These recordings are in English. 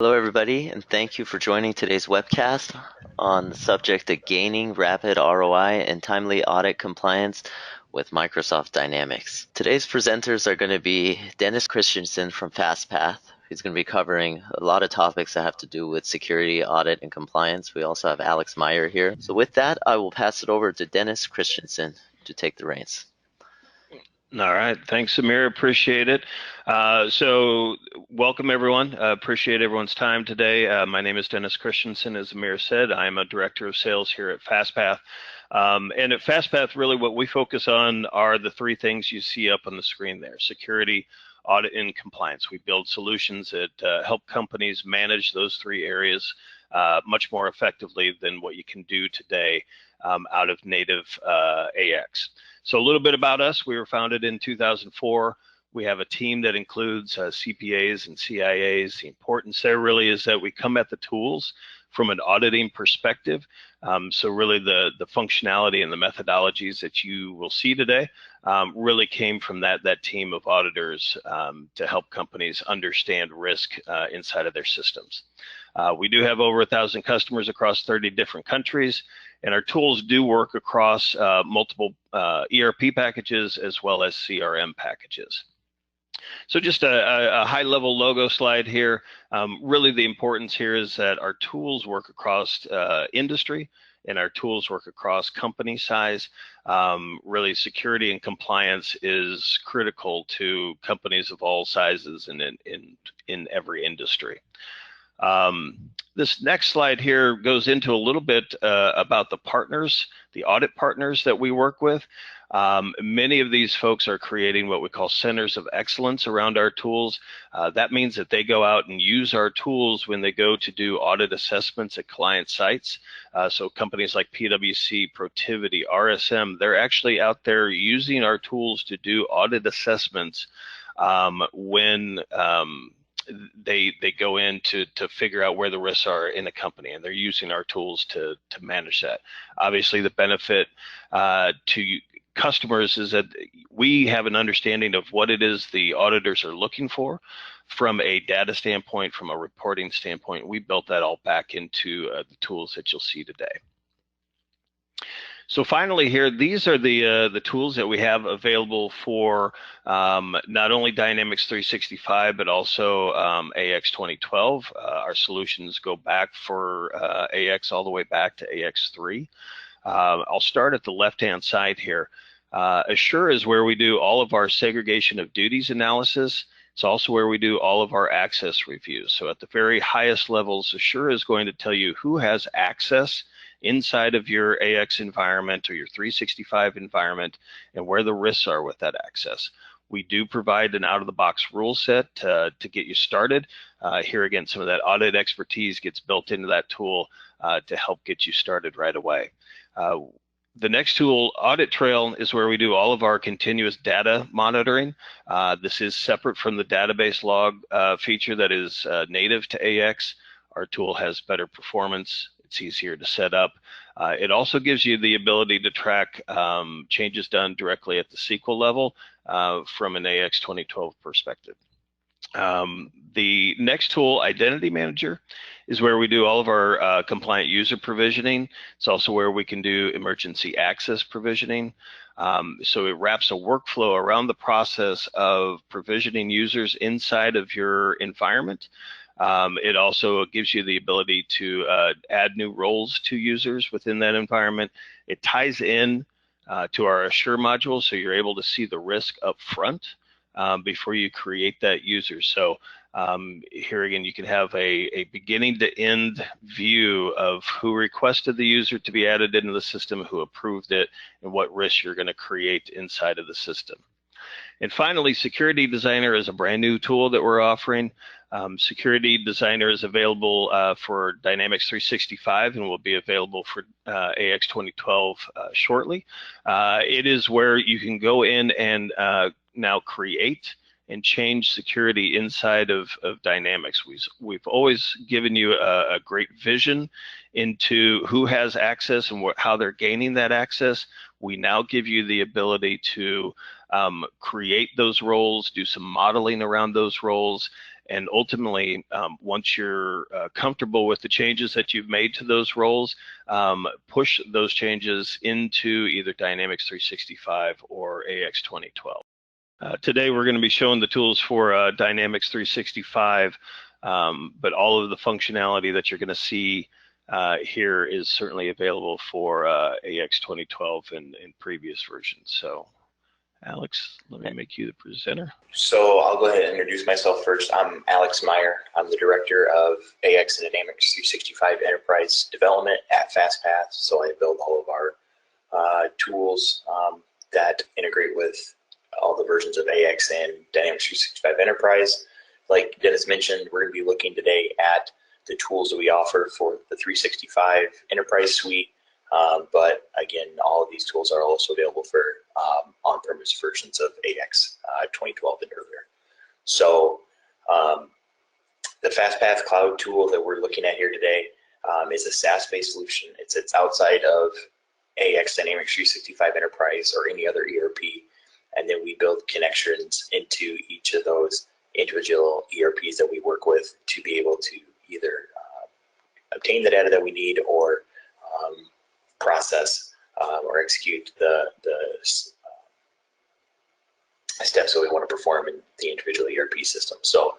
Hello, everybody, and thank you for joining today's webcast on the subject of gaining rapid ROI and timely audit compliance with Microsoft Dynamics. Today's presenters are going to be Dennis Christensen from Fastpath, who's going to be covering a lot of topics that have to do with security, audit, and compliance. We also have Alex Meyer here. So with that, I will pass it over to Dennis Christensen to take the reins. All right, thanks, Amir. Appreciate it. So welcome, everyone. Appreciate everyone's time today. My name is Dennis Christensen. As Amir said, I'm a director of sales here at Fastpath. And at Fastpath, really what we focus on are the three things you see up on the screen there: security, audit, and compliance. We build solutions that help companies manage those three areas much more effectively than what you can do today out of native AX. So a little bit about us. We were founded in 2004. We have a team that includes CPAs and CIAs. The importance there really is that we come at the tools from an auditing perspective. So really the functionality and the methodologies that you will see today really came from that team of auditors to help companies understand risk inside of their systems. We do have over 1,000 customers across 30 different countries, and our tools do work across multiple ERP packages as well as CRM packages. So just a high-level logo slide here. Really the importance here is that our tools work across industry, and our tools work across company size. Really security and compliance is critical to companies of all sizes and in every industry. This next slide here goes into a little bit about the partners, the audit partners that we work with. Many of these folks are creating what we call centers of excellence around our tools. That means that they go out and use our tools when they go to do audit assessments at client sites. So companies like PwC, Protiviti, RSM, they're actually out there using our tools to do audit assessments when they go in to figure out where the risks are in a company, and they're using our tools to manage that. Obviously, the benefit to customers is that we have an understanding of what it is the auditors are looking for from a data standpoint, from a reporting standpoint. We built that all back into the tools that you'll see today. So finally here, these are the tools that we have available for not only Dynamics 365, but also AX 2012. Our solutions go back for AX all the way back to AX3. I'll start at the left-hand side here. Assure is where we do all of our segregation of duties analysis. It's also where we do all of our access reviews. So at the very highest levels, Assure is going to tell you who has access inside of your AX environment or your 365 environment and where the risks are with that access. We do provide an out-of-the-box rule set to get you started. Here again, some of that audit expertise gets built into that tool to help get you started right away. The next tool, Audit Trail, is where we do all of our continuous data monitoring. This is separate from the database log feature that is native to AX. Our tool has better performance. It's easier to set up. It also gives you the ability to track changes done directly at the SQL level from an AX 2012 perspective. The next tool, Identity Manager, is where we do all of our compliant user provisioning. It's also where we can do emergency access provisioning. So it wraps a workflow around the process of provisioning users inside of your environment. It also gives you the ability to add new roles to users within that environment. It ties in to our Assure module, so you're able to see the risk up front before you create that user. So here again, you can have a beginning to end view of who requested the user to be added into the system, who approved it, and what risks you're going to create inside of the system. And finally, Security Designer is a brand new tool that we're offering. Security Designer is available for Dynamics 365 and will be available for AX 2012 shortly. It is where you can go in and now create and change security inside of Dynamics. We've always given you a great vision into who has access and how they're gaining that access. We now give you the ability to create those roles, do some modeling around those roles, And ultimately, once you're comfortable with the changes that you've made to those roles, push those changes into either Dynamics 365 or AX 2012. Today, we're going to be showing the tools for Dynamics 365, but all of the functionality that you're going to see here is certainly available for AX 2012 and previous versions. So, Alex, let me make you the presenter. So I'll go ahead and introduce myself first. I'm Alex Meyer. I'm the Director of AX and Dynamics 365 Enterprise Development at Fastpath. So I build all of our tools that integrate with all the versions of AX and Dynamics 365 Enterprise. Like Dennis mentioned, we're going to be looking today at the tools that we offer for the 365 Enterprise Suite. But again, all of these tools are also available for on-premise versions of AX 2012 and earlier. So the FastPath Cloud tool that we're looking at here today is a SaaS-based solution. It sits outside of AX Dynamics 365 Enterprise or any other ERP, and then we build connections into each of those individual ERPs that we work with to be able to either obtain the data that we need or process or execute the steps that we want to perform in the individual ERP system. So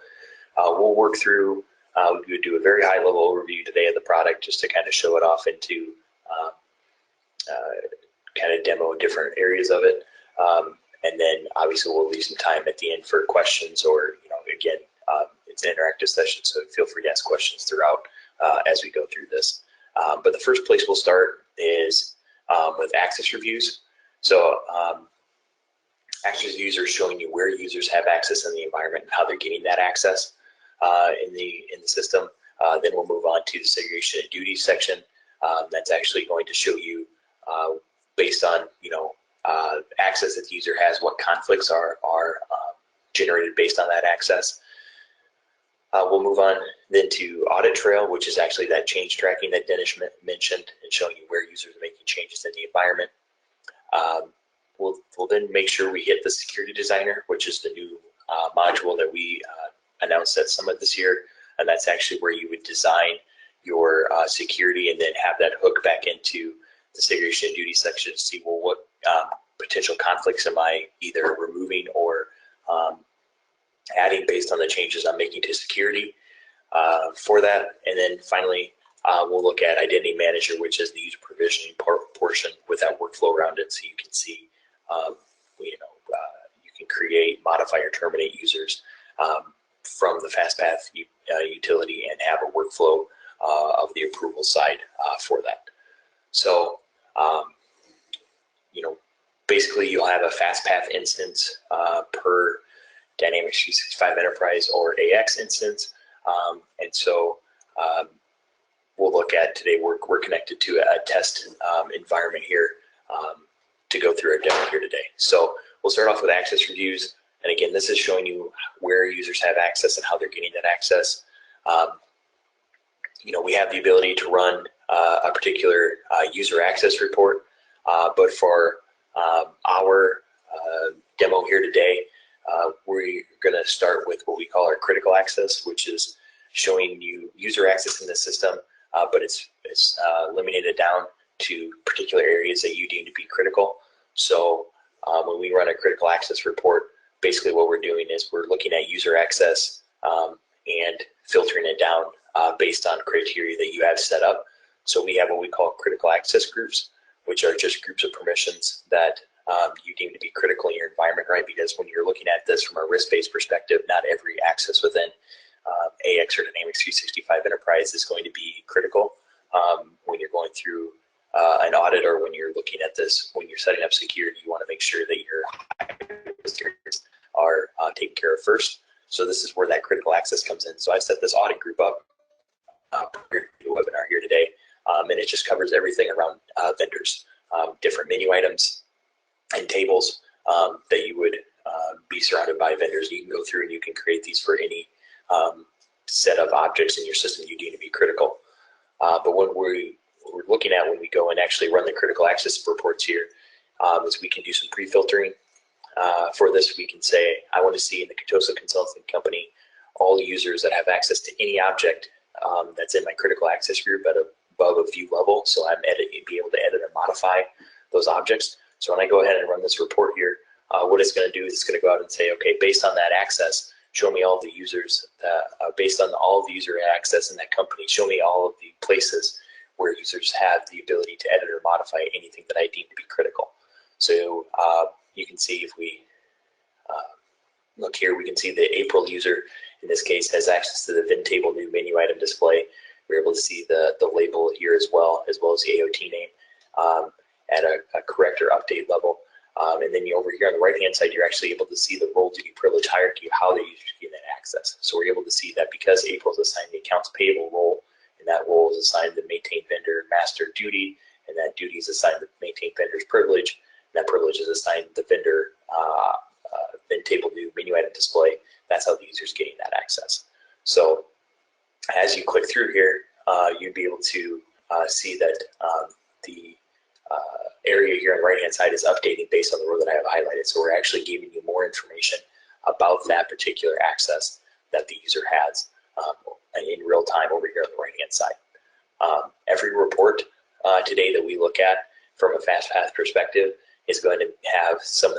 we'll work through, we would do a very high level overview today of the product just to kind of show it off into kind of demo different areas of it. And then obviously we'll leave some time at the end for questions or, again, it's an interactive session, so feel free to ask questions throughout as we go through this. But the first place we'll start is with access reviews. So access reviews are showing you where users have access in the environment and how they're getting that access in the system. Then we'll move on to the segregation of duties section. That's actually going to show you based on access that the user has, what conflicts are generated based on that access. We'll move on then to Audit Trail, which is actually that change tracking that Dennis mentioned and showing you where users are making changes in the environment. We'll then make sure we hit the Security Designer, which is the new module that we announced at Summit this year. And that's actually where you would design your security and then have that hook back into the segregation and duty section to see, well, what potential conflicts am I either removing or adding based on the changes I'm making to security for that. And then finally, we'll look at Identity Manager, which is the user provisioning portion with that workflow around it. So you can see, you can create, modify, or terminate users from the FastPath utility and have a workflow of the approval side for that. So, basically you'll have a FastPath instance per Dynamics 365 Enterprise or AX instance. And so we'll look at today, we're connected to a test environment here to go through our demo here today. So we'll start off with access reviews. And again, this is showing you where users have access and how they're getting that access. We have the ability to run a particular user access report, but for our demo here today, we're going to start with what we call our critical access, which is showing you user access in the system, but it's limited down to particular areas that you deem to be critical. So when we run a critical access report, basically what we're doing is we're looking at user access and filtering it down based on criteria that you have set up. So we have what we call critical access groups, which are just groups of permissions that you deem to be critical in your environment, right? Because when you're looking at this from a risk-based perspective, not every access within AX or Dynamics 365 Enterprise is going to be critical. When you're going through an audit or when you're looking at this, when you're setting up security, you want to make sure that your areas are taken care of first. So this is where that critical access comes in. So I set this audit group up for the webinar here today, and it just covers everything around vendors, different menu items and tables that you would be surrounded by vendors. You can go through and you can create these for any set of objects in your system you deem to be critical. But what we're looking at when we go and actually run the critical access reports here is we can do some pre-filtering. For this, we can say, I want to see in the Katosa Consulting Company all users that have access to any object that's in my critical access group at above a view level. So I'm be able to edit or modify those objects. So when I go ahead and run this report here, what it's going to do is it's going to go out and say, okay, based on that access, show me all the users, based on all of the user access in that company, show me all of the places where users have the ability to edit or modify anything that I deem to be critical. So you can see if we look here, we can see the April user, in this case, has access to the VIN table new menu item display. We're able to see the label here as well as the AOT name at a correct or update level. And then over here on the right-hand side, you're actually able to see the role duty privilege hierarchy of how the users get that access. So we're able to see that because April is assigned the accounts payable role, and that role is assigned the maintain vendor master duty, and that duty is assigned the maintain vendor's privilege, and that privilege is assigned the vendor VIN table new menu item display. That's how the user's getting that access. So as you click through here, you'd be able to see that the area here on the right-hand side is updating based on the row that I have highlighted. So we're actually giving you more information about that particular access that the user has in real time over here on the right-hand side. Every report today that we look at from a FastPath perspective is going to have some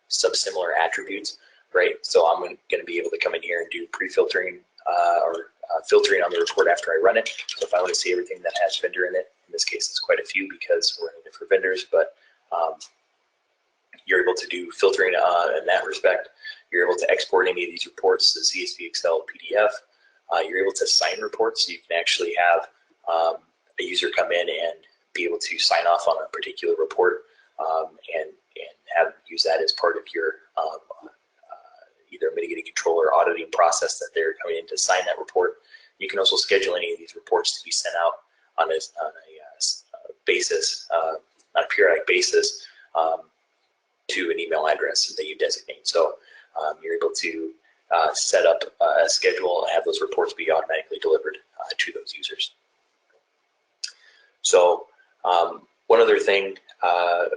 similar attributes, right? So I'm going to be able to come in here and do pre-filtering or filtering on the report after I run it. So if I want to see everything that has vendor in it, in this case it's quite a few because we're running it for vendors, but you're able to do filtering in that respect. You're able to export any of these reports to CSV, Excel, PDF. You're able to sign reports, so you can actually have a user come in and be able to sign off on a particular report and use that as part of your either mitigating control or auditing process that they're coming in to sign that report. You can also schedule any of these reports to be sent out on a basis, on a periodic basis, to an email address that you designate. So you're able to set up a schedule and have those reports be automatically delivered to those users. So one other thing that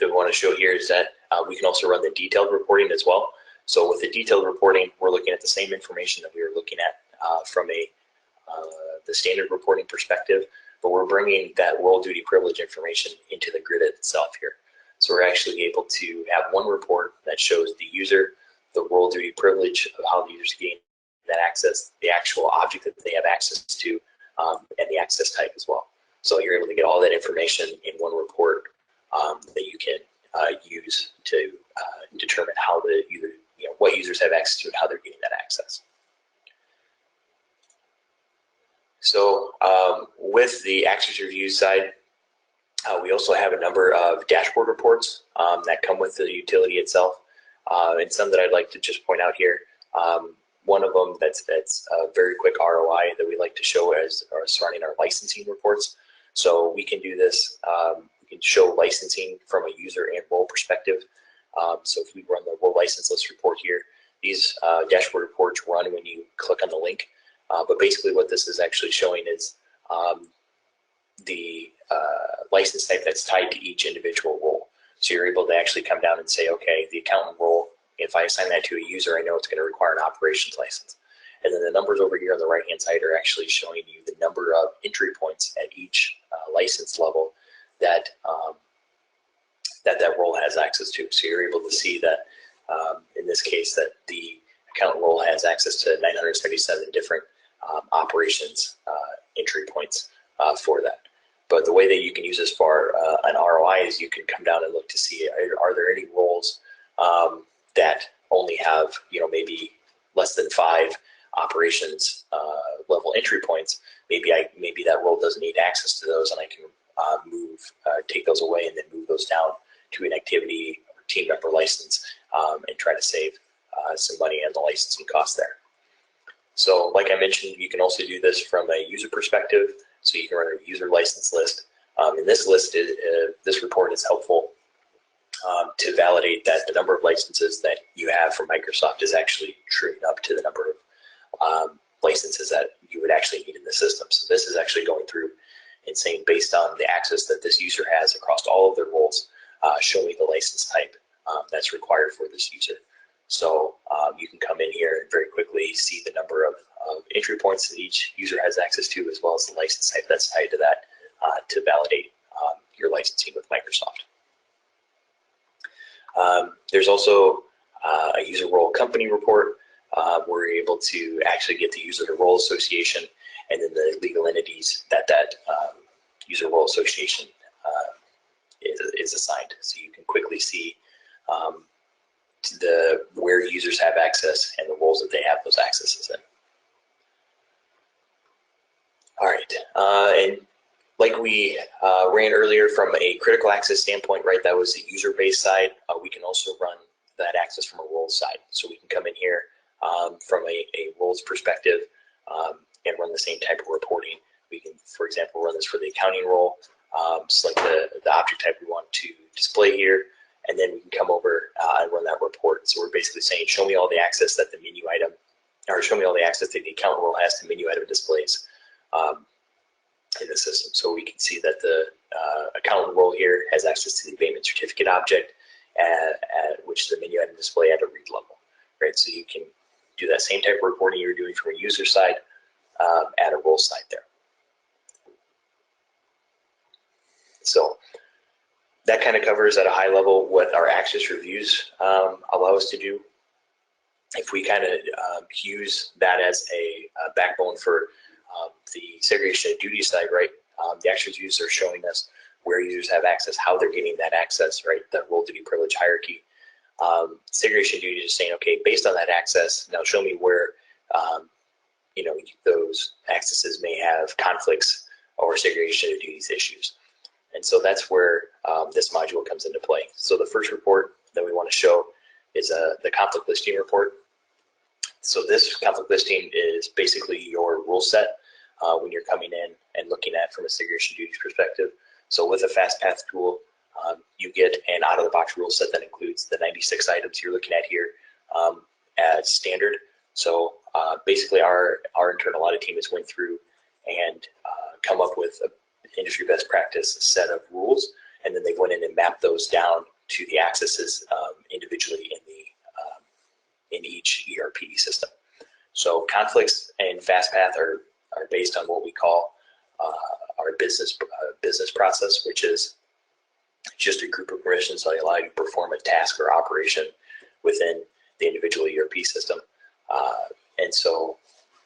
we want to show here is that we can also run the detailed reporting as well. So with the detailed reporting, we're looking at the same information that we were looking at from the standard reporting perspective, but we're bringing that role duty privilege information into the grid itself here. So we're actually able to have one report that shows the user, the role duty privilege of how the user's getting that access, the actual object that they have access to, and the access type as well. So you're able to get all that information in one report that you can use to determine how the what users have access to and how they're getting that access. So with the access review side, we also have a number of dashboard reports that come with the utility itself, and some that I'd like to just point out here. One of them that's a very quick ROI that we like to show as surrounding our licensing reports. So we can do this. We can show licensing from a user and role perspective. So if we run the role license list report here, these dashboard reports run when you click on the link. But basically what this is actually showing is the license type that's tied to each individual role. So you're able to actually come down and say, okay, the accountant role, if I assign that to a user, I know it's going to require an operations license. And then the numbers over here on the right-hand side are actually showing you the number of entry points at each license level that that role has access to. So you're able to see that in this case that the accountant role has access to 977 different operations entry points for that. But the way that you can use this for an ROI is you can come down and look to see are there any roles that only have maybe less than 5 operations level entry points. Maybe that role doesn't need access to those, and I can take those away and then move those down to an activity or team member license and try to save some money on the licensing cost there. So like I mentioned, you can also do this from a user perspective. So you can run a user license list. And this list, this report is helpful to validate that the number of licenses that you have from Microsoft is actually truing up to the number of licenses that you would actually need in the system. So this is actually going through and saying, based on the access that this user has across all of their roles, show me the license type that's required for this user. So you can come in here and very quickly quickly see the number of entry points that each user has access to, as well as the license type that's tied to that to validate your licensing with Microsoft. There's also a user role company report where we're able to actually get the user to role association and then the legal entities that user role association is assigned. So you can quickly see where users have access and the roles that they have those accesses in. All right, and like we ran earlier from a critical access standpoint, right, that was the user-based side. We can also run that access from a roles side. So we can come in here from a roles perspective and run the same type of reporting. We can, for example, run this for the accounting role, select the object type we want to display here, and then we can come over and run that report. So we're basically saying, show me all the access that the menu item, or show me all the access that the account role has to menu item displays in the system. So we can see that the accountant role here has access to the payment certificate object, which is the menu item display at a read level, right? So you can do that same type of reporting you're doing from a user side at a role side there. So that kind of covers at a high level what our access reviews allow us to do. If we kind of use that as a backbone for the segregation of duty side, right? The access reviews are showing us where users have access, how they're getting that access, right? That role duty privilege hierarchy. Segregation of duties is saying, okay, based on that access, now show me where you know, those accesses may have conflicts or segregation of duties issues. And so that's where this module comes into play. So the first report that we want to show is the conflict listing report. So this conflict listing is basically your rule set when you're coming in and looking at from a segregation duties perspective. So with a Fastpath tool, you get an out-of-the-box rule set that includes the 96 items you're looking at here as standard. So basically our internal audit team has went through and come up with an industry best practice set of rules, and then they went in and mapped those down to the accesses individually in each ERP system. So conflicts and Fastpath are based on what we call our business process, which is just a group of permissions that allow you to perform a task or operation within the individual ERP system. And so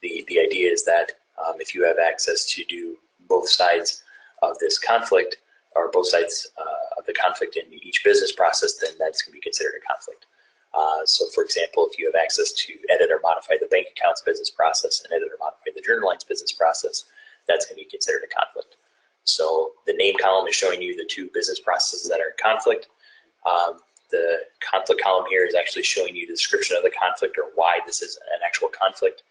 the idea is that if you have access to do both sides of this conflict, or both sides of the conflict in each business process, then that's going to be considered a conflict. So for example, if you have access to edit or modify the bank accounts business process and edit or modify the journal lines business process, that's going to be considered a conflict. So the name column is showing you the two business processes that are in conflict. The conflict column here is actually showing you the description of the conflict or why this is an actual conflict.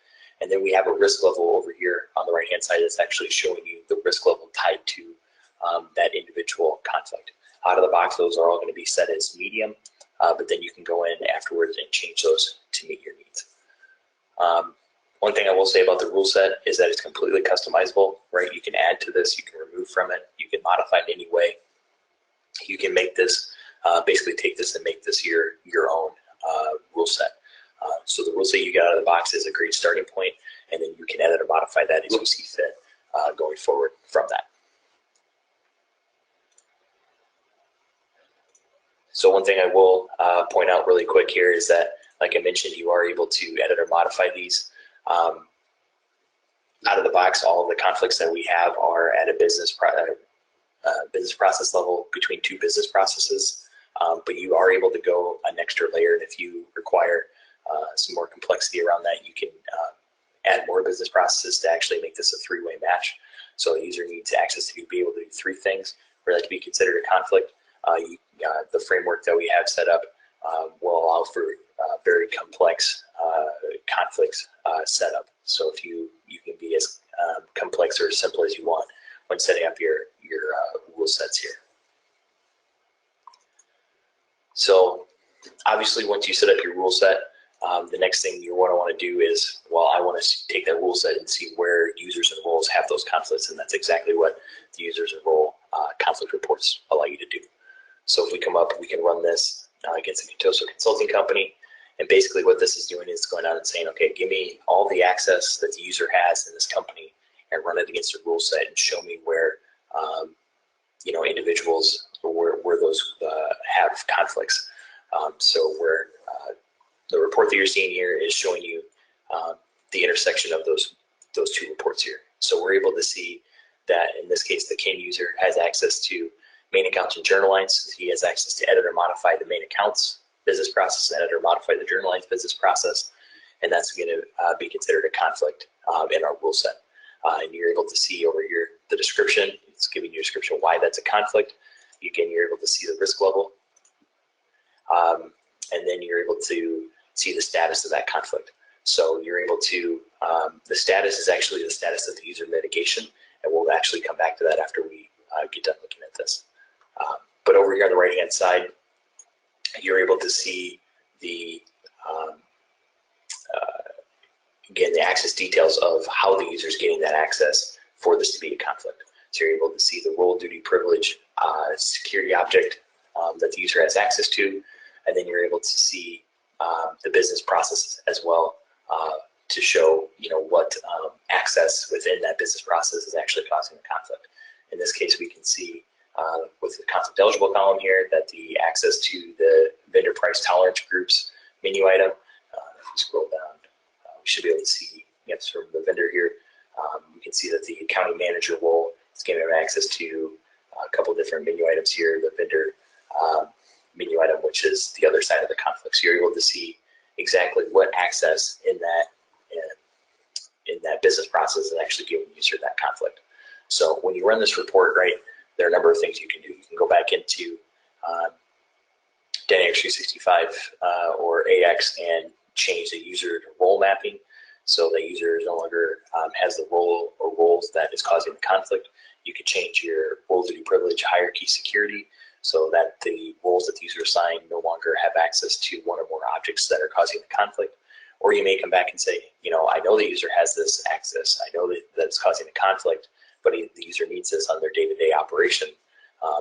And then we have a risk level over here on the right-hand side that's actually showing you the risk level tied to that individual conflict. Out of the box, those are all going to be set as medium, but then you can go in afterwards and change those to meet your needs. One thing I will say about the rule set is that it's completely customizable, right? You can add to this, you can remove from it, you can modify it in any way. You can make this, basically take this and make this your own rule set. So the rule set you get out of the box is a great starting point, and then you can edit or modify that as you see fit going forward from that. So one thing I will point out really quick here is that, like I mentioned, you are able to edit or modify these. Out of the box, all of the conflicts that we have are at a business process level between two business processes, but you are able to go an extra layer, and if you require some more complexity around that, you can add more business processes to actually make this a three-way match. So a user needs access to be able to do three things for that to be considered a conflict. The framework that we have set up will allow for very complex conflicts setup. So if you can be as complex or as simple as you want when setting up your rule sets here. So obviously, once you set up your rule set, the next thing you want to do is, well, I want to take that rule set and see where users and roles have those conflicts, and that's exactly what the users and role conflict reports allow you to do. So if we come up, we can run this against a Contoso consulting company, And basically what this is doing is going out and saying, okay, give me all the access that the user has in this company and run it against a rule set and show me where, individuals, where those have conflicts. So where the report that you're seeing here is showing you the intersection of those two reports here. So we're able to see that in this case, the Ken user has access to main accounts and journal lines. He has access to edit or modify the main accounts business process, edit or modify the journal lines business process, and that's going to be considered a conflict in our rule set. And you're able to see over here the description. It's giving you a description why that's a conflict. Again, you're able to see the risk level, and then you're able to see the status of that conflict. So you're able to, the status is actually the status of the user mitigation, and we'll actually come back to that after we get done looking at this. But over here on the right-hand side, you're able to see the, again, the access details of how the user is getting that access for this to be a conflict. So you're able to see the role, duty, privilege, security object that the user has access to, and then you're able to see the business processes as well to show, what access within that business process is actually causing the conflict. In this case, we can see with the conflict eligible column here that the access to the vendor price tolerance groups menu item, if we scroll down, we should be able to see from the vendor here. We can see that the accounting manager role is giving them access to a couple different menu items here, the vendor menu item, which is the other side of the conflict. So you're able to see exactly what access in that business process is actually giving the user that conflict. So when you run this report, right, there are a number of things you can do. You can go back into Dynamics 365 or AX and change the user to role mapping, so the user no longer has the role or roles that is causing the conflict. You could change your role, duty, privilege, hierarchy, security, so that the roles that the user assigned no longer have access to one or more objects that are causing the conflict. Or you may come back and say, I know the user has this access, I know that it's causing a conflict, but the user needs this on their day-to-day operation.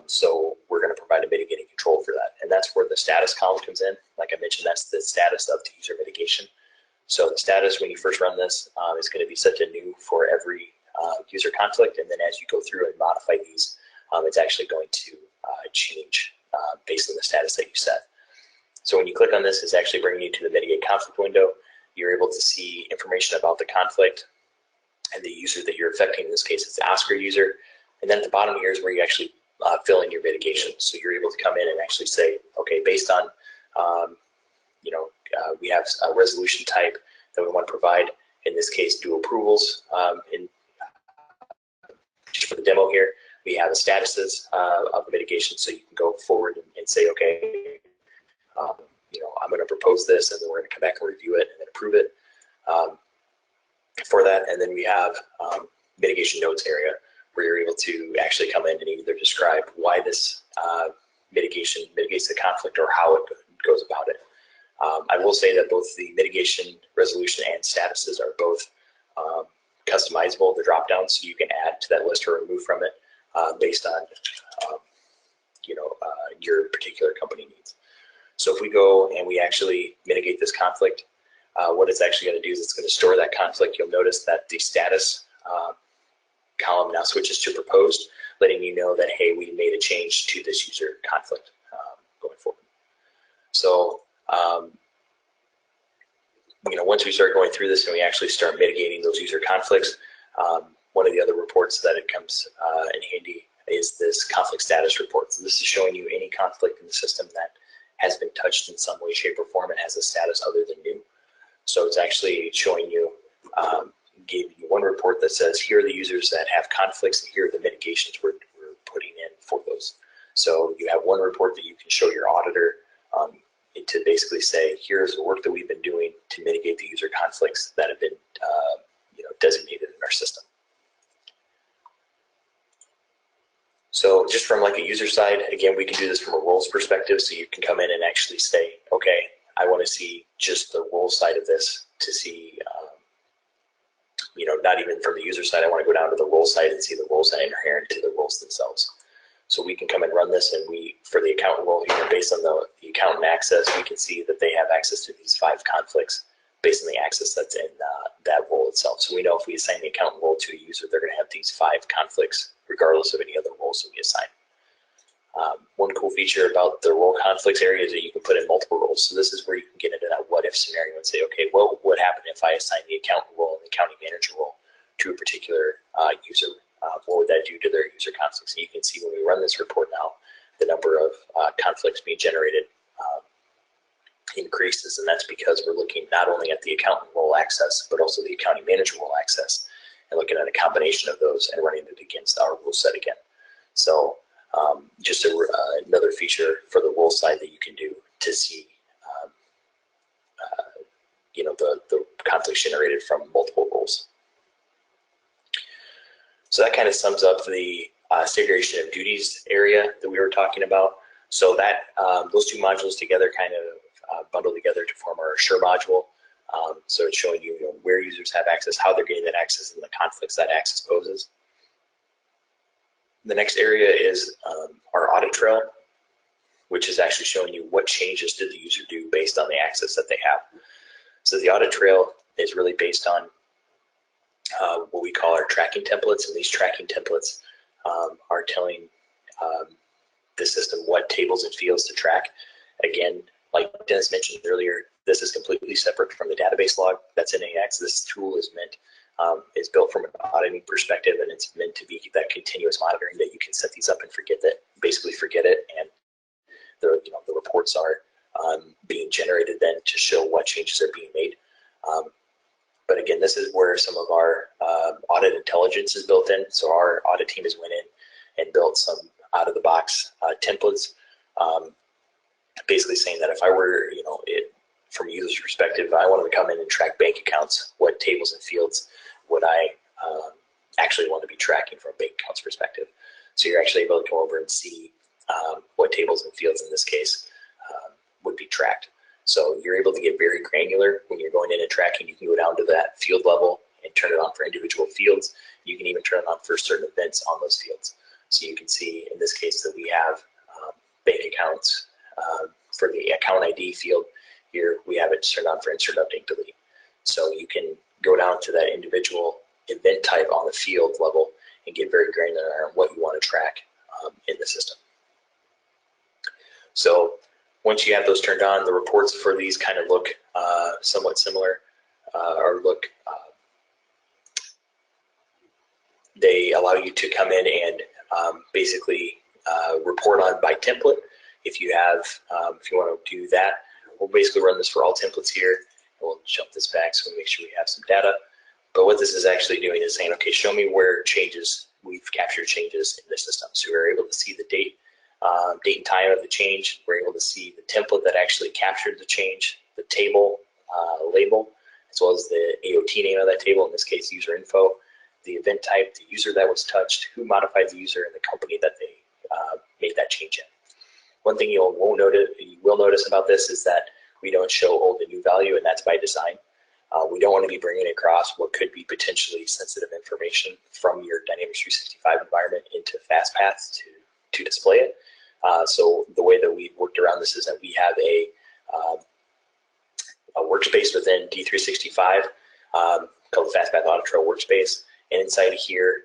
So we're going to provide a mitigating control for that. And that's where the status column comes in. Like I mentioned, that's the status of the user mitigation. So the status when you first run this is going to be set to new for every user conflict. And then as you go through and modify these, it's actually going to change based on the status that you set. So when you click on this, it's actually bringing you to the mitigate conflict window. You're able to see information about the conflict and the user that you're affecting. In this case, it's the Oscar user. And then at the bottom here is where you actually fill in your mitigation. So you're able to come in and actually say, okay, based on, we have a resolution type that we want to provide. In this case, do approvals. Just for the demo here, we have the statuses of the mitigation. So you can go forward and say, okay, I'm going to propose this, and then we're going to come back and review it and then approve it for that. And then we have mitigation notes area, where you're able to actually come in and either describe why this mitigation mitigates the conflict or how it goes about it. I will say that both the mitigation, resolution, and statuses are both customizable, the drop-down, so you can add to that list or remove from it based on your particular company needs. So if we go and we actually mitigate this conflict, what it's actually going to do is it's going to store that conflict. You'll notice that the status column now switches to proposed, letting you know that, hey, we made a change to this user conflict going forward. So, once we start going through this and we actually start mitigating those user conflicts, one of the other reports that it comes in handy is this conflict status report. So this is showing you any conflict in the system that has been touched in some way, shape, or form and has a status other than new. So it's actually showing you, gave you one report that says, here are the users that have conflicts and here are the mitigations we're putting in for those. So you have one report that you can show your auditor to basically say, here's the work that we've been doing to mitigate the user conflicts that have been designated in our system. So just from like a user side, again, we can do this from a roles perspective. So you can come in and actually say, okay, I want to see just the role side of this to see, not even from the user side, I want to go down to the role side and see the roles that are inherent to the roles themselves. So we can come and run this, and for the accountant role here, based on the accountant access, we can see that they have access to these 5 conflicts based on the access that's in that role itself. So we know if we assign the accountant role to a user, they're going to have these 5 conflicts, regardless of any other roles that we assign. One cool feature about the role conflicts area is that you can put in multiple roles. So this is where you can get into that what-if scenario and say, okay, well, what would happen if I assign the accountant role and the accounting manager role to a particular user? What would that do to their user conflicts? And you can see when we run this report now, the number of conflicts being generated increases, and that's because we're looking not only at the accountant role access, but also the accounting manager role access, and looking at a combination of those and running it against our rule set again. So just another feature for the role side that you can do to see the conflicts generated from multiple roles. So that kind of sums up the segregation of duties area that we were talking about. So that those 2 modules together kind of bundle together to form our Assure module. So it's showing you, where users have access, how they're getting that access, and the conflicts that access poses. The next area is our Audit Trail, which is actually showing you what changes did the user do based on the access that they have. So the Audit Trail is really based on what we call our tracking templates, and these tracking templates are telling the system what tables and fields to track. Again, like Dennis mentioned earlier, this is completely separate from the database log that's in AX. This tool is built from an auditing perspective, and it's meant to be that continuous monitoring that you can set these up and basically forget it, and the reports are being generated then to show what changes are being made. But again, this is where some of our audit intelligence is built in. So our audit team has went in and built some out-of-the-box templates, basically saying that if I were, from a user's perspective, I wanted to come in and track bank accounts, what tables and fields would I actually want to be tracking from a bank accounts perspective? So you're actually able to come over and see what tables and fields in this case would be tracked. So you're able to get very granular when you're going in and tracking. You can go down to that field level and turn it on for individual fields. You can even turn it on for certain events on those fields. So you can see in this case that we have bank accounts for the account ID field. Here we have it turned on for insert, update, delete. So you can go down to that individual event type on the field level and get very granular on what you want to track in the system. So once you have those turned on, the reports for these kind of look somewhat similar, they allow you to come in and basically report on by template. If you want to do that, we'll basically run this for all templates here. We'll jump this back so we make sure we have some data. But what this is actually doing is saying, okay, show me where we've captured changes in the system. So we're able to see the date and time of the change. We're able to see the template that actually captured the change, the table label, as well as the AOT name of that table, in this case, user info, the event type, the user that was touched, who modified the user, and the company that they made that change in. One thing you will notice about this is that we don't show old and new value, and that's by design. We don't want to be bringing across what could be potentially sensitive information from your Dynamics 365 environment into Fastpath to display it. So the way that we've worked around this is that we have a workspace within D365 called the Fastpath Audit Trail Workspace. And inside of here,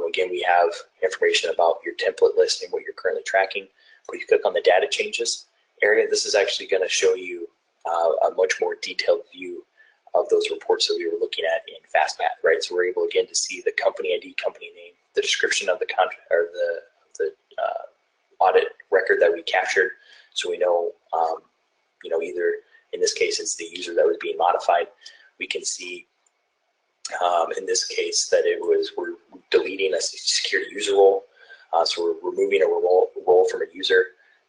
again, we have information about your template list and what you're currently tracking. But if you click on the data changes area, this is actually going to show you a much more detailed view of those reports that we were looking at in Fastpath, right? So we're able again to see the company ID, company name, the description of the contract or the audit record that we captured, so we know, either in this case it's the user that was being modified. We can see in this case that we're deleting a security user role, so we're removing a role from a user.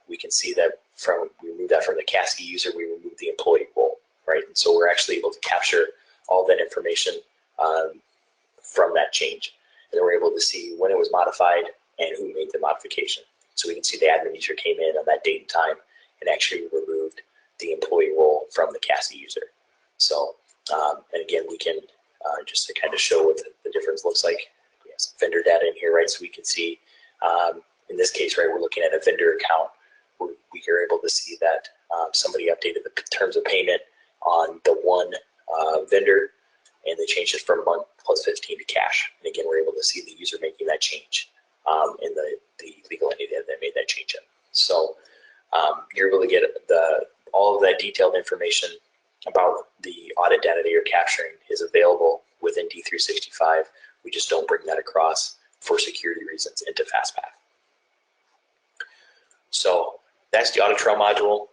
We can see that we remove that from the CASCI user, we remove the employee role, right? And so we're actually able to capture all that information from that change. And then we're able to see when it was modified and who made the modification. So we can see the admin user came in on that date and time and actually removed the employee role from the CASCI user. So, and again, we can, just to kind of show what the difference looks like, we have some vendor data in here, right? So we can see in this case, right, we're looking at a vendor account. We are able to see that somebody updated the terms of payment on the one vendor, and they changed it from month plus 15 to cash. And again, we're able to see the user making that change in the legal entity that made that change in. So you're able to get all of that detailed information about the audit data that you're capturing is available within D365. We just don't bring that across for security reasons into Fastpath. So that's the Audit Trail module.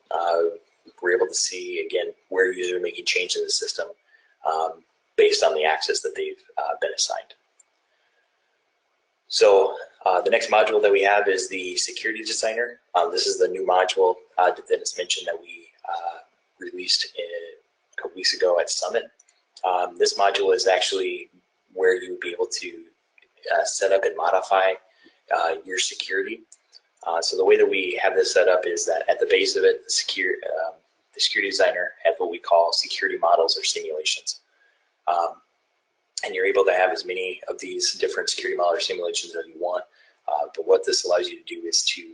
We're able to see, again, where users are making changes in the system based on the access that they've been assigned. So the next module that we have is the Security Designer. This is the new module that Dennis mentioned that we released a couple weeks ago at Summit. This module is actually where you would be able to set up and modify your security. So the way that we have this set up is that at the base of it, the Security Designer has what we call security models or simulations. And you're able to have as many of these different security model or simulations as you want. But what this allows you to do is to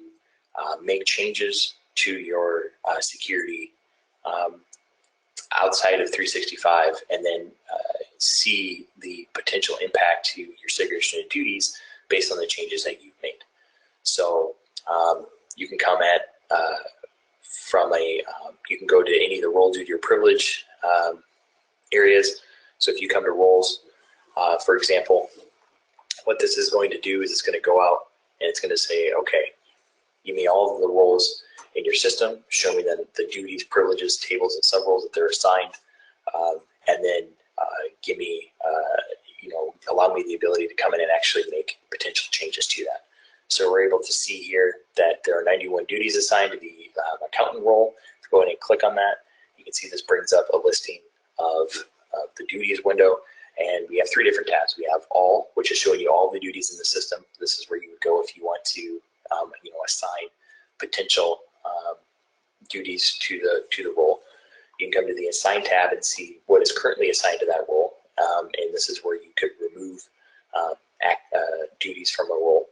make changes to your security outside of 365 and then see the potential impact to your segregation of duties based on the changes that you've made. So you can come at you can go to any of the role duty or privilege areas. So if you come to roles, for example, what this is going to do is it's going to go out and it's going to say, okay, give me all of the roles in your system, show me then the duties, privileges, tables, and sub-roles that they're assigned, and then give me, allow me the ability to come in and actually make potential changes to that. So we're able to see here that there are 91 duties assigned to the accountant role. Go ahead and click on that. You can see this brings up a listing of the duties window, and we have three different tabs. We have all, which is showing you all the duties in the system. This is where you would go if you want to, assign potential duties to the role. You can come to the Assign tab and see what is currently assigned to that role, and this is where you could remove duties from a role.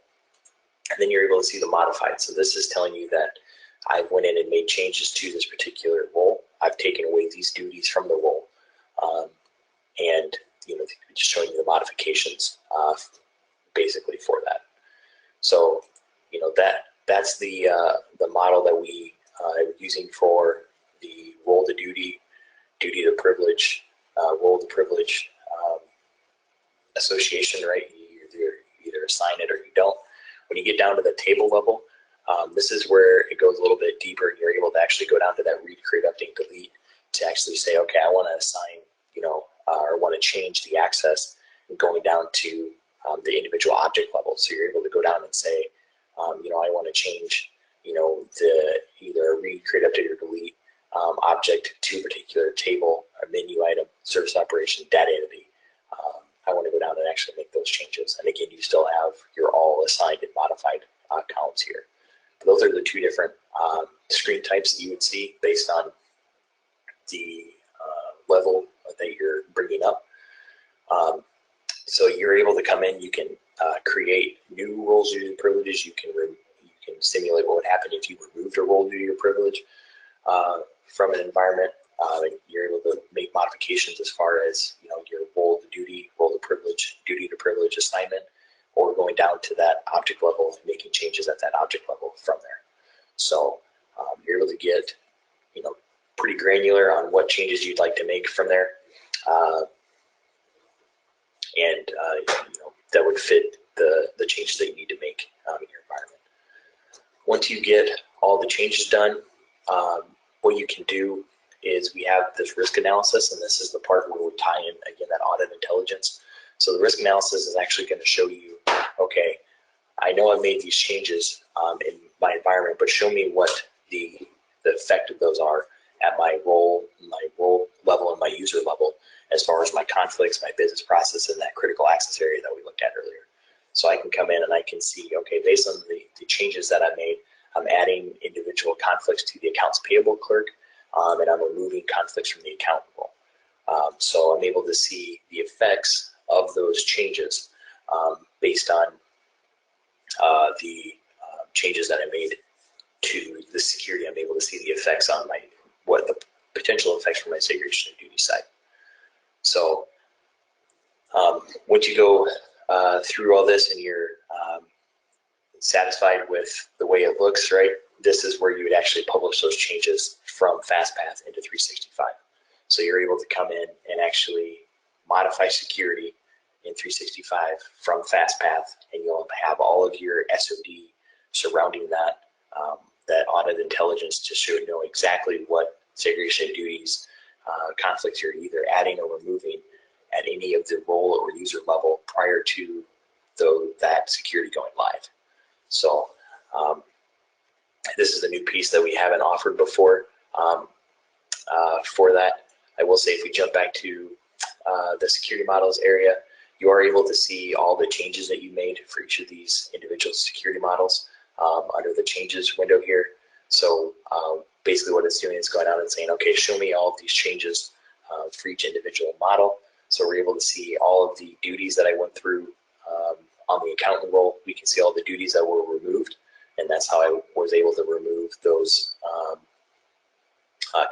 And then you're able to see the modified. So this is telling you that I went in and made changes to this particular role. I've taken away these duties from the role, and just showing you the modifications basically for that. So that's the model that we are using for the role to duty, duty to privilege, role to privilege association. Right? You either assign it or you don't. When you get down to the table level, this is where it goes a little bit deeper. You're able to actually go down to that read, create, update, delete to actually say, okay, I want to assign, or want to change the access, and going down to the individual object level. So you're able to go down and say, I want to change, the either read, create, update, or delete object to a particular table, or menu item, service operation, data entity. I want to go down and actually make those changes. And again, you still have your all assigned and modified columns here. Those are the two different screen types that you would see based on the level that you're bringing up. So you're able to come in, you can create new roles, duties, and privileges. You can simulate what would happen if you removed a role, duty, or privilege from an environment. You're able to make modifications as far as your role to duty, role to privilege, duty to privilege assignment, or going down to that object level and making changes at that object level from there. So you're able to get pretty granular on what changes you'd like to make from there, and that would fit the changes that you need to make in your environment. Once you get all the changes done, what you can do is we have this risk analysis, and this is the part where we tie in, again, that audit intelligence. So the risk analysis is actually going to show you, okay, I know I've made these changes in my environment, but show me what the effect of those are at my role level and my user level, as far as my conflicts, my business process, and that critical access area that we looked at earlier. So I can come in and I can see, okay, based on the changes that I made, I'm adding individual conflicts to the accounts payable clerk, and I'm removing conflicts from the accountant role. So I'm able to see the effects of those changes based on changes that I made to the security, I'm able to see the effects on what the potential effects for my segregation of duty side. So once you go through all this and you're satisfied with the way it looks, right, this is where you would actually publish those changes from Fastpath into 365. So you're able to come in and actually modify security in 365 from Fastpath, and you'll have all of your SOD surrounding that that audit intelligence to show you know exactly what segregation of duties conflicts you're either adding or removing at any of the role or user level prior to that security going live. So this is a new piece that we haven't offered before. For that, I will say if we jump back to the security models area, you are able to see all the changes that you made for each of these individual security models under the changes window here. So basically what it's doing is going out and saying, okay, show me all of these changes for each individual model. So we're able to see all of the duties that I went through on the accountant role. We can see all the duties that were removed, and that's how I was able to remove those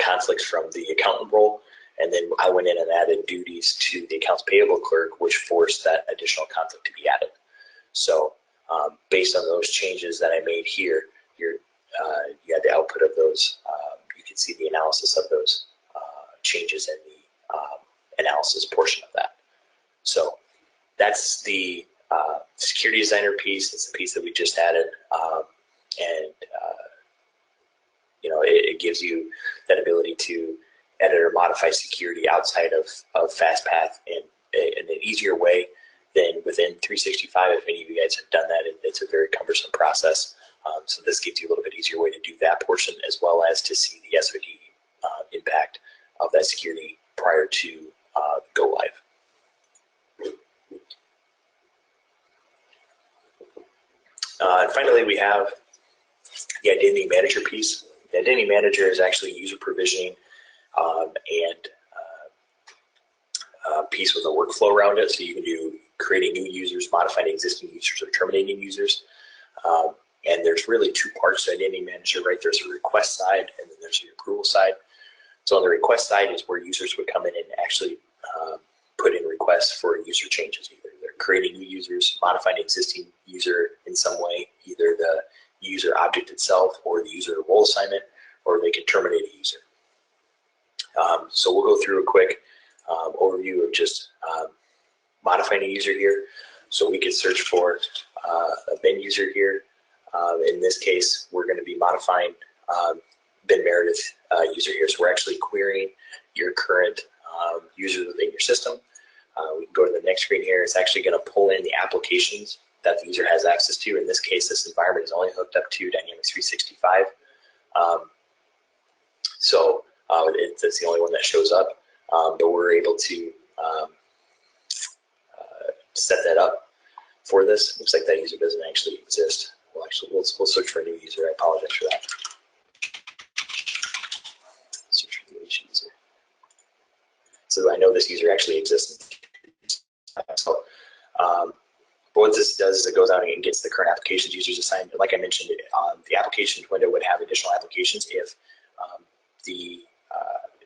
conflicts from the accountant role. And then I went in and added duties to the accounts payable clerk, which forced that additional conflict to be added. So based on those changes that I made here, you had the output of those. You can see the analysis of those changes in the analysis portion of that. So that's the security designer piece. It's the piece that we just added. And you know, it gives you that ability to edit or modify security outside of Fastpath in an easier way than within 365. If any of you guys have done that, it's a very cumbersome process. So this gives you a little bit easier way to do that portion, as well as to see the SOD impact of that security prior to go live. And finally, we have the identity manager piece. The identity manager is actually user provisioning and piece with a workflow around it. So you can do creating new users, modifying existing users, or terminating users. And there's really two parts to identity manager, right? There's a request side, and then there's the approval side. So on the request side is where users would come in and actually put in requests for user changes. Either they're creating new users, modifying existing user in some way, either the user object itself or the user role assignment, or they can terminate a user. So we'll go through a quick overview of just modifying a user here. So we could search for a bin user here. In this case, we're going to be modifying bin Meredith user here. So we're actually querying your current users within your system. We can go to the next screen here. It's actually going to pull in the applications that the user has access to. In this case, this environment is only hooked up to Dynamics 365. So it's the only one that shows up, but we're able to set that up for this. Looks like that user doesn't actually exist. We'll search for a new user. I apologize for that. Search for the new user. So I know this user actually exists. So what this does is it goes out and gets the current applications users assigned. Like I mentioned, the applications window would have additional applications if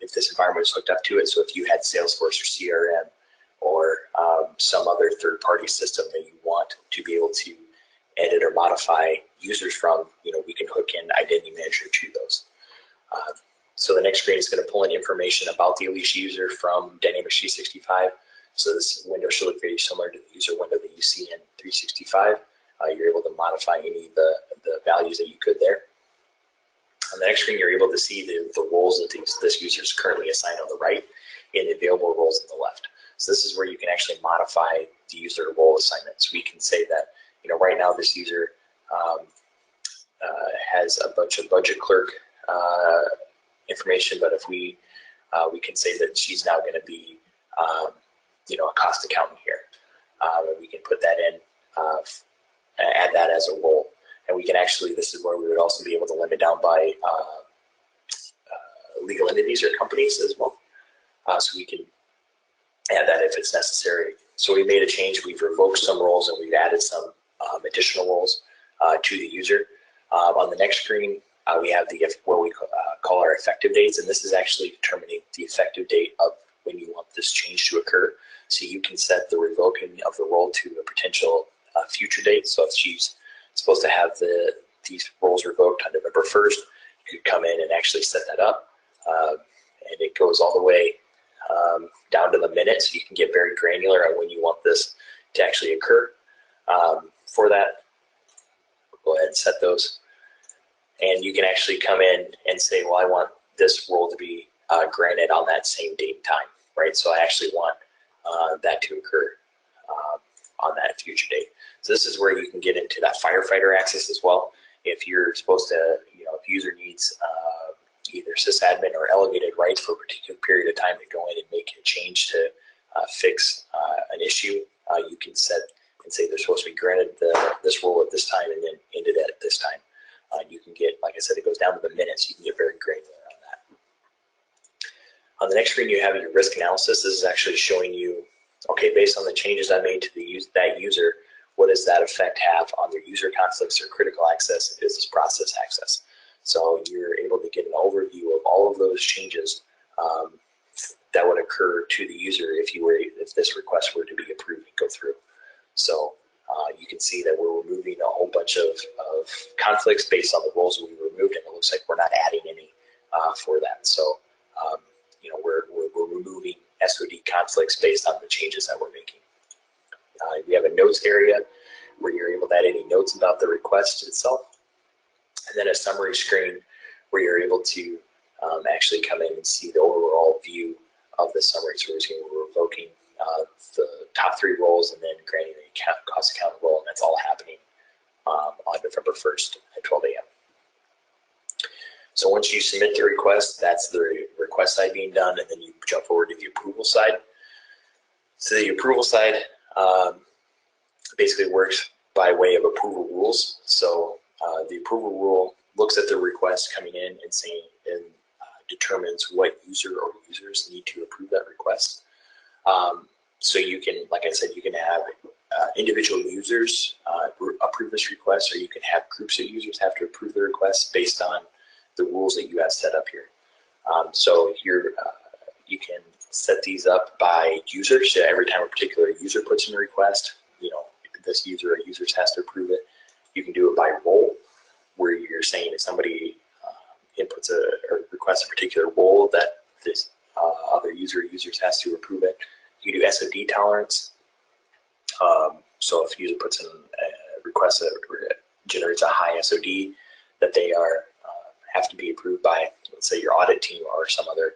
if this environment is hooked up to it. So if you had Salesforce or CRM or some other third-party system that you want to be able to edit or modify users from, you know, we can hook in Identity Manager to those. So the next screen is going to pull in information about the Alicia user from Dynamics 365. So this window should look very similar to the user window that you see in 365. You're able to modify any of the values that you could there. On the next screen, you're able to see the roles that this user is currently assigned on the right and the available roles on the left. So this is where you can actually modify the user role assignment. So we can say that, you know, right now this user has a bunch of budget clerk information, but if we can say that she's now going to be, you know, a cost accountant here. And we can put that in, add that as a role. And we can actually, this is where we would also be able to limit down by legal entities or companies as well. So we can add that if it's necessary. So we made a change. We've revoked some roles and we've added some additional roles to the user. On the next screen, we have what we call our effective dates, and this is actually determining the effective date of when you want this change to occur. So you can set the revoking of the role to a potential future date. So if she's supposed to have these roles revoked on November 1st, you could come in and actually set that up. And it goes all the way down to the minute, so you can get very granular on when you want this to actually occur. For that, go ahead and set those. And you can actually come in and say, well, I want this role to be granted on that same date and time, right? So I actually want that to occur on that future date. So this is where you can get into that firefighter access as well. If you're supposed to, if user needs either sysadmin or elevated rights for a particular period of time to go in and make a change to fix an issue, you can set and say they're supposed to be granted this role at this time and then ended at this time. You can get, like I said, it goes down to the minutes. You can get very granular on that. On the next screen, you have your risk analysis. This is actually showing you, okay, based on the changes I made to that user, what does that effect have on their user conflicts or critical access and business process access? So you're able to get an overview of all of those changes that would occur to the user if this request were to be approved and go through. So you can see that we're removing a whole bunch of conflicts based on the roles we removed, and it looks like we're not adding any for that. So we're removing SOD conflicts based on the changes that we're making. We have a notes area where you're able to add any notes about the request itself, and then a summary screen where you're able to actually come in and see the overall view of the summary. So we're revoking the top 3 roles and then granting the cost account role, and that's all happening on November 1st at 12 a.m. So once you submit the request, that's the request side being done, and then you jump forward to the approval side. So the approval side basically works by way of approval rules. So the approval rule looks at the request coming in and saying and determines what user or users need to approve that request. So you can, like I said, you can have individual users approve this request, or you can have groups of users have to approve the request based on the rules that you have set up here. So here you can set these up by user. So every time a particular user puts in a request, this user or users has to approve it. You can do it by role, where you're saying if somebody inputs or requests a particular role that this other user or users has to approve it. You can do SOD tolerance. So if a user puts in a request that generates a high SOD, that they have to be approved by, let's say, your audit team or some other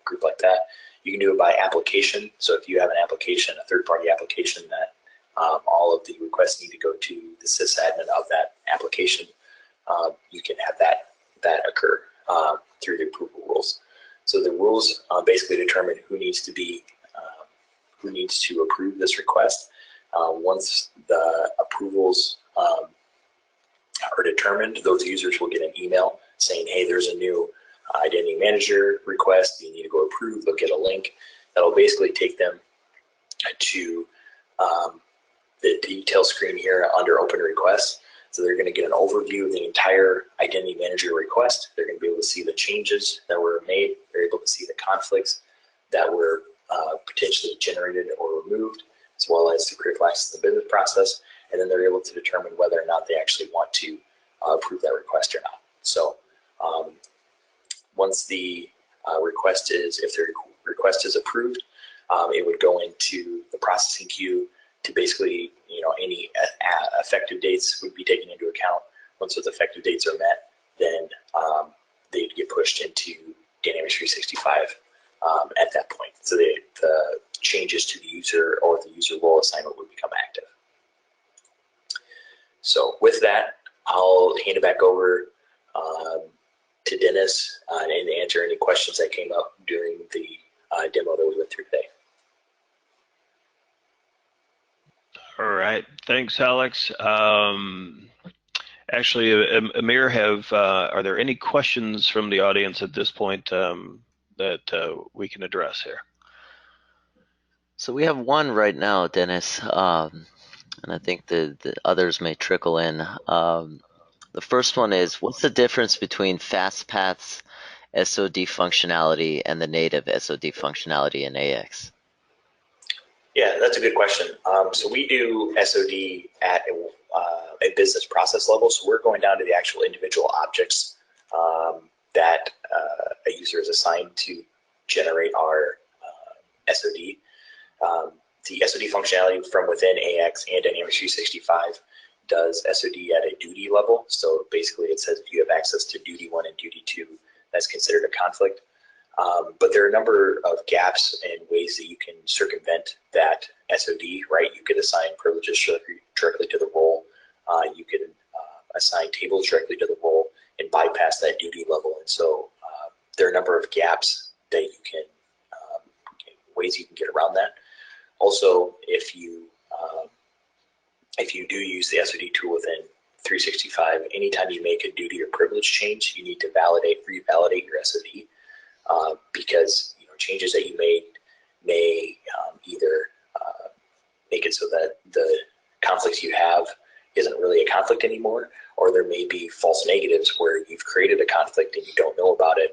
group like that. You can do it by application. So if you have an application, a third-party application that all of the requests need to go to the sysadmin of that application, you can have that occur through the approval rules. So the rules basically determine who needs to approve this request. Once the approvals are determined, those users will get an email saying, hey, there's a new identity manager request, you need to go approve. They'll get a link that'll basically take them to the detail screen here under open requests. So they're going to get an overview of the entire identity manager request. They're going to be able to see the changes that were made. They're able to see the conflicts that were potentially generated or removed, as well as the critical access to the business process. And then they're able to determine whether or not they actually want to approve that request or not. So once the request is, if the request is approved, it would go into the processing queue to basically, any effective dates would be taken into account. Once those effective dates are met, then they'd get pushed into Dynamics 365 at that point. So the changes to the user or the user role assignment would become active. So with that, I'll hand it back over to Dennis and answer any questions that came up during the demo that we went through today. All right, thanks, Alex. Actually, Amir, are there any questions from the audience at this point that we can address here? So we have one right now, Dennis, and I think the others may trickle in. The The first one is, what's the difference between Fastpath's SOD functionality and the native SOD functionality in AX? Yeah, that's a good question. So we do SOD at a business process level. So we're going down to the actual individual objects that a user is assigned to generate our SOD. The SOD functionality from within AX and Dynamics 365 does SOD at a duty level. So basically it says if you have access to duty 1 and duty 2, that's considered a conflict. But there are a number of gaps and ways that you can circumvent that SOD, right? You could assign privileges directly to the role. You can assign tables directly to the role and bypass that duty level. And so there are a number of gaps that you can, ways you can get around that. Also, if you do use the SOD tool within 365, anytime you make a duty or privilege change, you need to revalidate your SOD. Because changes that you made may either make it so that the conflicts you have isn't really a conflict anymore, or there may be false negatives where you've created a conflict and you don't know about it.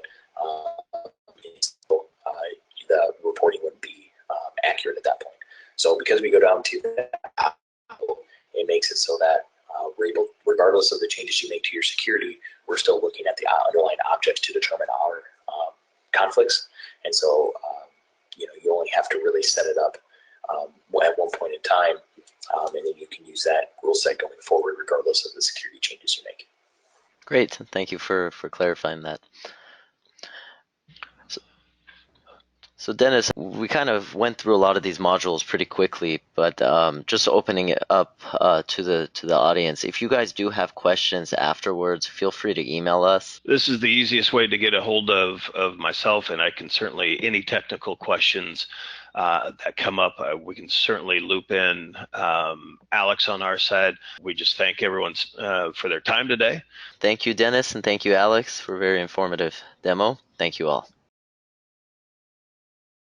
So, the reporting wouldn't be accurate at that point. So because we go down to that, it makes it so that we're able, regardless of the changes you make to your security, we're still looking at the underlying objects to determine our conflicts. And so, you only have to really set it up at one point in time, and then you can use that rule set going forward, regardless of the security changes you make. Great, thank you for clarifying that. So Dennis, we kind of went through a lot of these modules pretty quickly, but just opening it up to the audience, if you guys do have questions afterwards, feel free to email us. This is the easiest way to get a hold of myself, and I can certainly, any technical questions that come up, we can certainly loop in Alex on our side. We just thank everyone for their time today. Thank you, Dennis, and thank you, Alex, for a very informative demo. Thank you all.